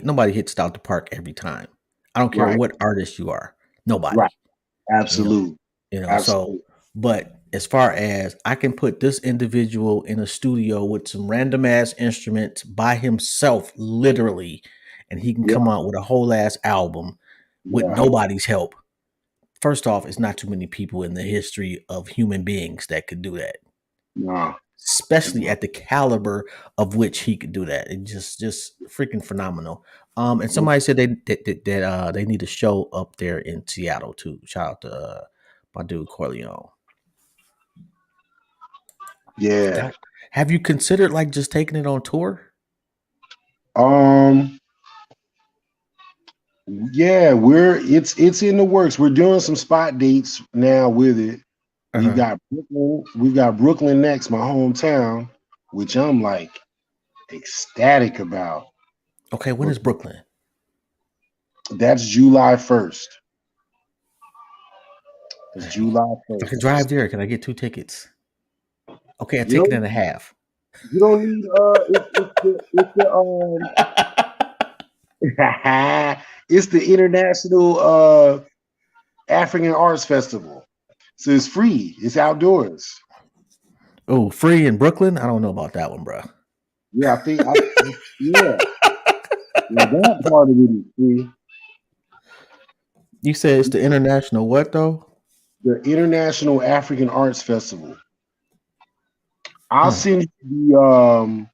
nobody hits it out the park every time. I don't care right, what artist you are. right, Nobody. You know. absolutely, So, absolutely, but as far as I can put this individual in a studio with some random ass instruments by himself, literally, and he can yeah, come out with a whole ass album with yeah, nobody's help. First off, it's not too many people in the history of human beings that could do that, nah, especially nah. at the caliber of which he could do that. It just freaking phenomenal. And somebody said they need a show up there in Seattle too. Shout out to my dude Corleone. Yeah. That, have you considered like just taking it on tour? Um, yeah, it's in the works. We're doing some spot dates now with it. We've Uh-huh. got Brooklyn next, my hometown, which I'm like ecstatic about. Okay, when But is Brooklyn? that's July 1st. It's Dang. July If I can 1st. drive there, can I get two tickets? Okay, a You ticket don't and a half. you don't need it's the International African Arts Festival. So it's free. It's outdoors. Oh, free in Brooklyn? I don't know about that one, bro. Yeah, yeah. Yeah, that part of it is free. You said it's the international what though? The International African Arts Festival. I'll Hmm. send you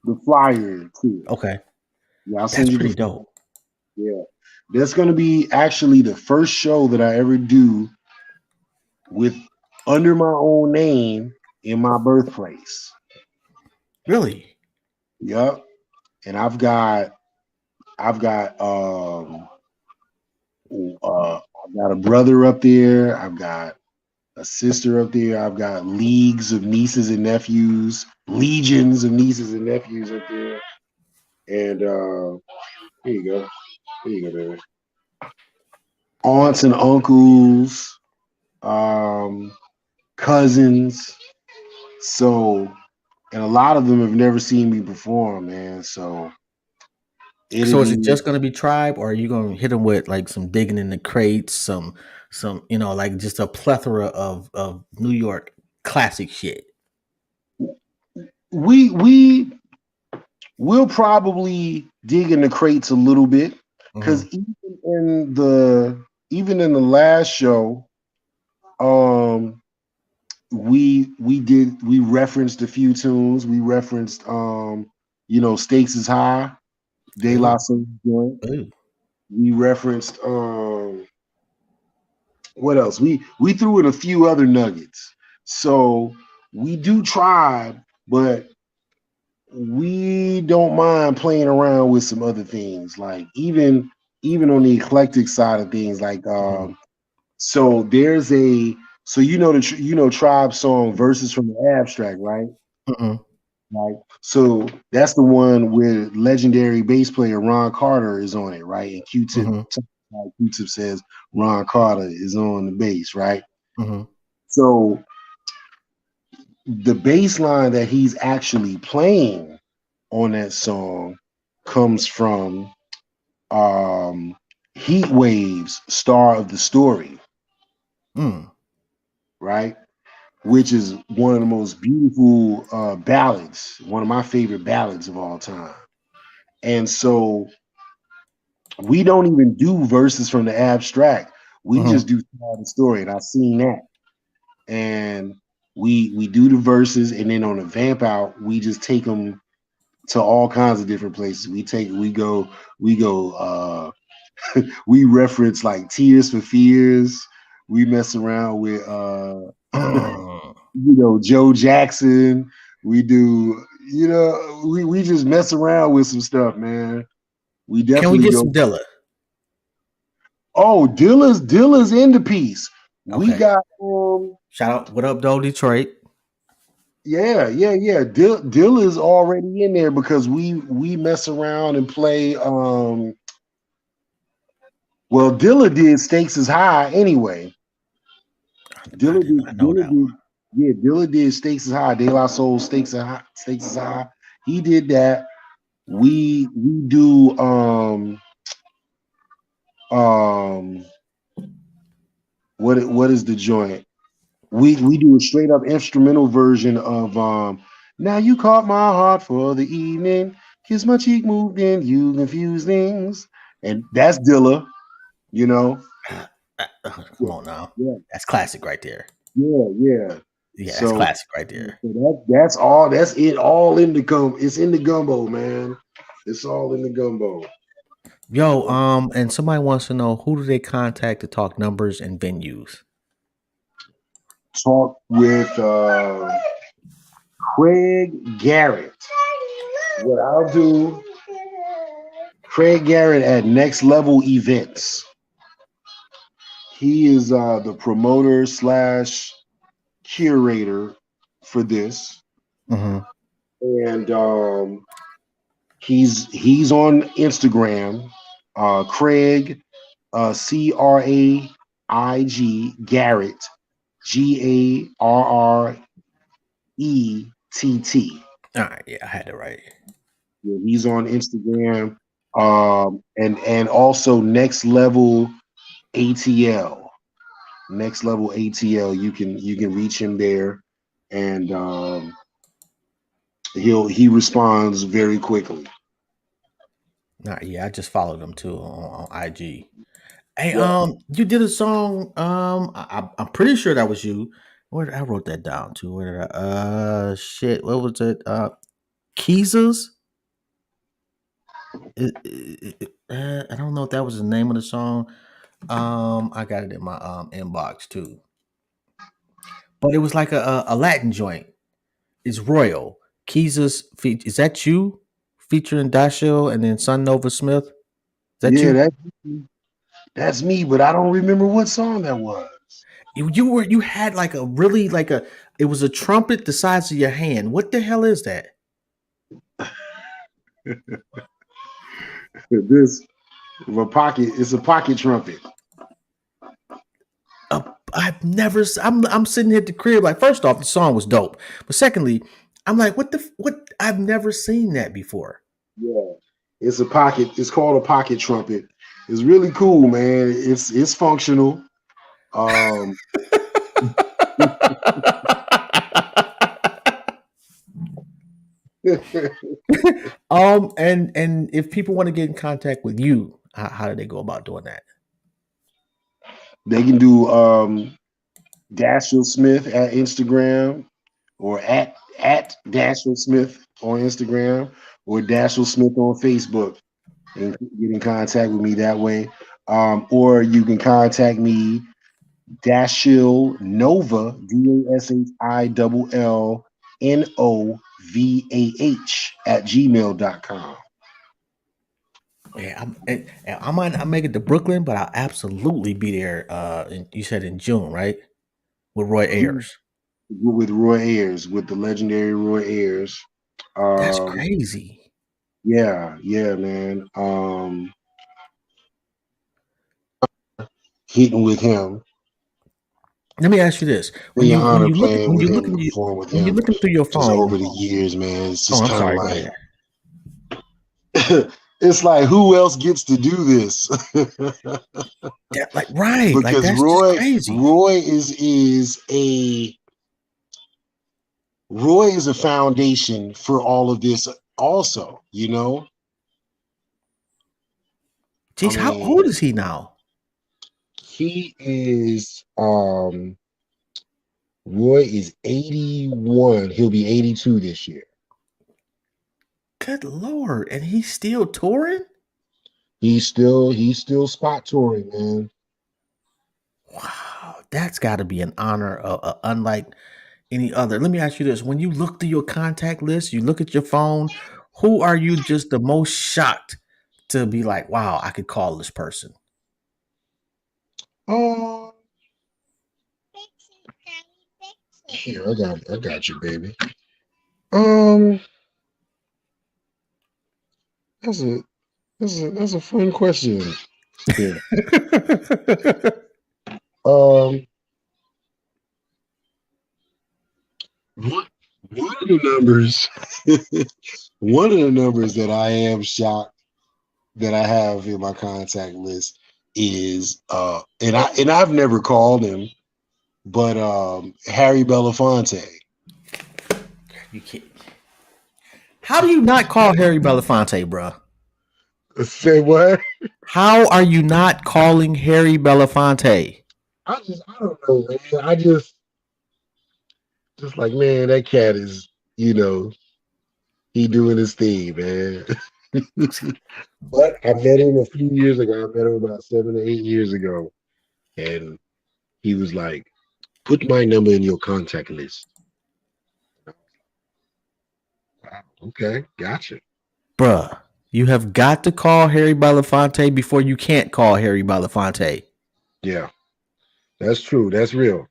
the flyer too. Okay, Yeah, I'll that's send you the pretty flyer. dope. Yeah. That's gonna be actually the first show that I ever do with under my own name in my birthplace. Really? Yep. And I've got a brother up there. I've got a sister up there. I've got leagues of nieces and nephews, legions of nieces and nephews up there. And here you go. Here you go, baby. Aunts and uncles, um, cousins. So, and a lot of them have never seen me perform, man. So it'll So is it be just gonna be tribe, or are you gonna hit them with like some digging in the crates, some like just a plethora of New York classic shit? we we'll probably dig in the crates a little bit because Hmm. even in the last show, um, we referenced a few tunes. We referenced Stakes is High, De La Oh, Soul joint. oh. We referenced what else? We threw in a few other nuggets. So we do try, but we don't mind playing around with some other things. Like even even on the eclectic side of things, like Mhm. so there's a so you know Tribe song Verses from the Abstract, right? Mhm. Right. So that's the one where legendary bass player Ron Carter is on it, right? And Mhm. Q-Tip says Ron Carter is on the bass, right? Mhm. So the bass line that he's actually playing on that song comes from Heat Waves, Star of the Story, Mm. right? Which is one of the most beautiful ballads, one of my favorite ballads of all time. And so we don't even do verses from the abstract. We just Mhm. do Star of the Story, and I've seen that. And we do the verses, and then on the vamp out, we just take them to all kinds of different places. We go we reference like Tears for Fears. We mess around with Mm. Joe Jackson. We do we just mess around with some stuff, man. We Can we definitely get go. some Dilla? Oh, Dilla's in the piece. We Okay. got Shout out. What up, though, Detroit? yeah. Dilla's already in there because we mess around and play well, Dilla did Stakes is High anyway. I Dilla did did, not know Dilla that did, yeah, Dilla did Stakes is High. De La Soul Stakes is High. He did that. We do um what is the joint? We do a straight up instrumental version of Now You Caught My Heart for the Evening. Kiss my cheek, moved in, you confuse things. And that's Dilla, you know. one. Come Yeah, on now. yeah, That's classic right there. yeah. Yeah, that's So, classic right so there. that's all. That's it. All in the It's in the gumbo, man. It's all in the gumbo. Yo, and somebody wants to know who do they contact to talk numbers and venues? Talk with Craig Garrett. What I'll do, Craig Garrett at Next Level Events. He is the promoter slash curator for this, Mm-hmm. and he's on Instagram. Craig Craig Garrett Garrett. All right, yeah, I had it right. Yeah, he's on Instagram, and also ATL. Next Level ATL. You can reach him there, and he responds very quickly. All right, yeah, I just followed them too on IG. Hey, Yeah, you did a song. I'm pretty sure that was you. I wrote that down too. Where did shit. What was it? Keezers. I don't know if that was the name of the song. I got it in my inbox too. But it was like a Latin joint. It's Royal. Keezers. Is that you? Featuring Dashill and then Sun Nova Smith. Is that yeah, you? that's me, but I don't remember what song that was. You had like a really like a it was a trumpet the size of your hand. What the hell is that? This a pocket. It's a pocket trumpet. I've never. I'm sitting here at the crib. Like, first off, the song was dope, but secondly, I'm like, what? I've never seen that before. Yeah, it's a pocket. It's called a pocket trumpet. It's really cool, man. It's functional. Um, they And if people want to get in contact with you, how do they go about doing that? can do Dashiell Smith at Instagram or at Dashiell Smith on Instagram or Dashiell Smith on Facebook and get in contact with me that way. Or you can contact me Dashill Nova DASHILLNOVAH at gmail.com. Yeah, I might not make it to Brooklyn, but I'll absolutely be there. You said in June, right? With Roy Ayers. With Roy Ayers, with the legendary Roy Ayers. That's Um, crazy. yeah, yeah, man. Hitting with him. Let me ask you this: Be an honor playing with him and perform with when you're him. looking through your Just phone. over the years, man. It's Oh, just I'm kind of sorry. Go like ahead. it's like who else gets to do this? That, like right, like Because that's just crazy. Roy is a foundation for all of this also, you know? I Jeez, how old mean, is he now? he is Roy is 81. He'll be 82 this year. Good lord, and he's still touring. He's still spot touring, man. Wow, that's got to be an honor, unlike any other. Let me ask you this: when you look through your contact list, you look at your phone, who are you just the most shocked to be like, wow, I could call this person? Oh, here, I got you, baby. Um, that's a that's a fun question. Here. Um, one one of the numbers, one of the numbers that I am shocked that I have in my contact list is and I've never called him, but Harry Belafonte. You can't. How do you not call Harry Belafonte, bruh? Say what? How are you not calling Harry Belafonte? I don't know, man. Just like, man, that cat is, he doing his thing, man. But I met him a few years ago. I met him about 7 or 8 years ago, and he was like, "Put my number in your contact list." Wow, okay, gotcha. Bruh, you have got to call Harry Belafonte before you can't call Harry Belafonte. Yeah, that's true. That's real.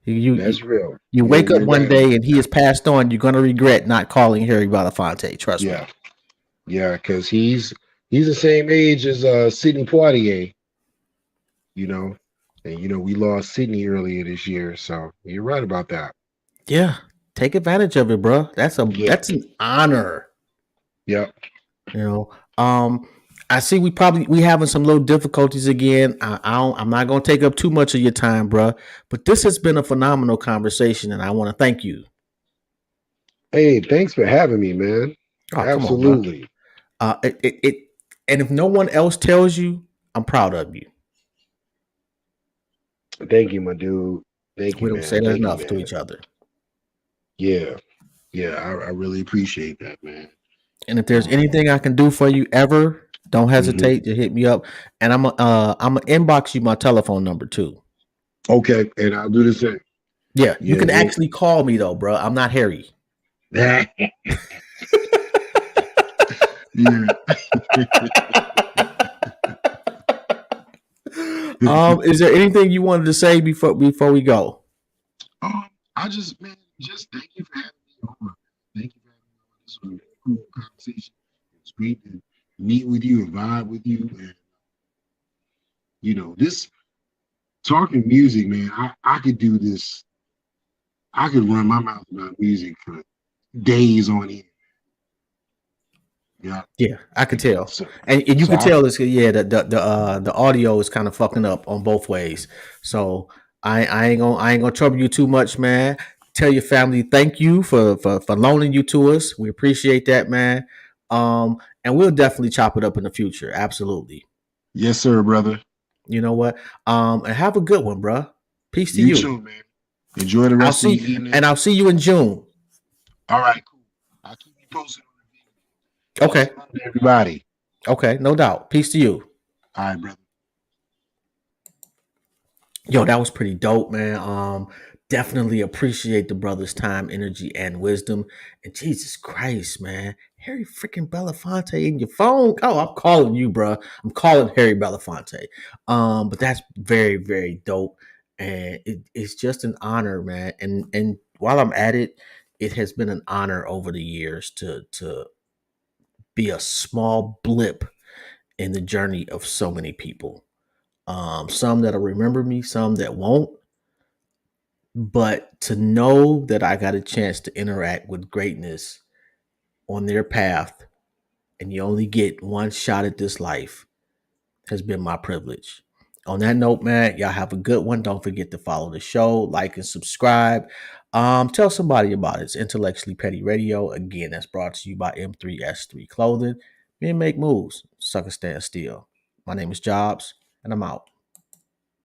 You, you, That's real. you wake up You're one right day about and he that. has passed on. You're going to regret not calling Harry Belafonte. Trust me. Yeah, yeah, because he's the same age as Sidney Poitier, you know, and we lost Sydney earlier this year, so you're right about that. Yeah, take advantage of it, bro. Yeah, That's an honor. yeah. You know. I see we having some little difficulties again. I'm not gonna take up too much of your time, bro. But this has been a phenomenal conversation, and I want to thank you. Hey, thanks for having me, man. Oh, come on, bro. Absolutely. It and if no one else tells you, I'm proud of you. Thank you, my dude. Thank We you, don't say man. that Thank you, enough to man. each other. Yeah, yeah. I really appreciate that, man. And if there's Um, anything I can do for you ever, don't mhm. hesitate to hit me up. And I'm gonna inbox you my telephone number too. Okay, and I'll do the same. Yeah, you Yeah, can actually call me though, bro. I'm not Harry. yeah. Yeah. Is there anything you wanted to say before we go? I just, man, just thank you for having me on. Thank you for having me on. This was a really cool conversation. It's great to meet with you and vibe with you. And, this talking music, man, I could do this. I could run my mouth about music for days on end. Yeah. Yeah, I could tell, So, and you so could I, tell this. Yeah, the audio is kind of fucking up on both ways. So I ain't gonna trouble you too much, man. Tell your family thank you for loaning you to us. We appreciate that, man. And we'll definitely chop it up in the future. Absolutely. yes, sir, brother. You know what? And have a good one, bro. Peace to You you. too, man. Enjoy the rest of your evening. I'll see you in June. All right, cool. I'll keep you posted on the video. Peace Okay. and love to everybody. Okay, no doubt. Peace to you. All right, brother. Yo, that was pretty dope, man. Definitely appreciate the brother's time, energy, and wisdom. And Jesus Christ, man. Harry freaking Belafonte in your phone? Oh, I'm calling you, bro. I'm calling Harry Belafonte. But that's very, very dope, and it's just an honor, man. And while I'm at it, it has been an honor over the years to be a small blip in the journey of so many people. Some that'll remember me, some that won't. But to know that I got a chance to interact with greatness on their path, and you only get one shot at this life, has been my privilege. On that note, man, y'all have a good one. Don't forget to follow the show, like and subscribe. Tell somebody about it. It's Intellectually Petty Radio. Again, that's brought to you by M3S3 Clothing. Men make moves. Sucker stand still. My name is Jobs, and I'm out.